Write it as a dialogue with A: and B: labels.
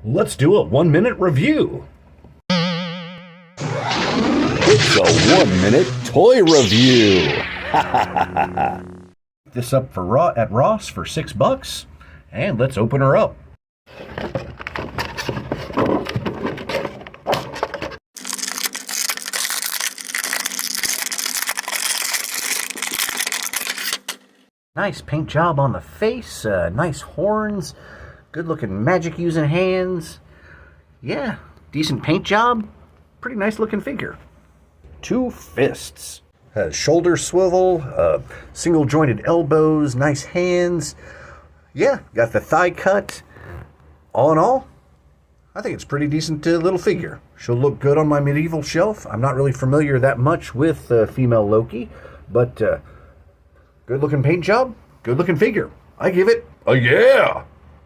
A: Let's do a 1-minute review.
B: It's a 1-minute toy review.
A: This up for at Ross for $6, and let's open her up. Nice paint job on the face, nice horns, good looking magic using hands. Yeah, decent paint job, pretty nice looking figure. 2 fists. Has shoulder swivel, single jointed elbows, nice hands. Yeah, got the thigh cut. All in all, I think it's a pretty decent little figure. She'll look good on my medieval shelf. I'm not really familiar that much with female Loki, but good looking paint job, good looking figure. I give it a yeah.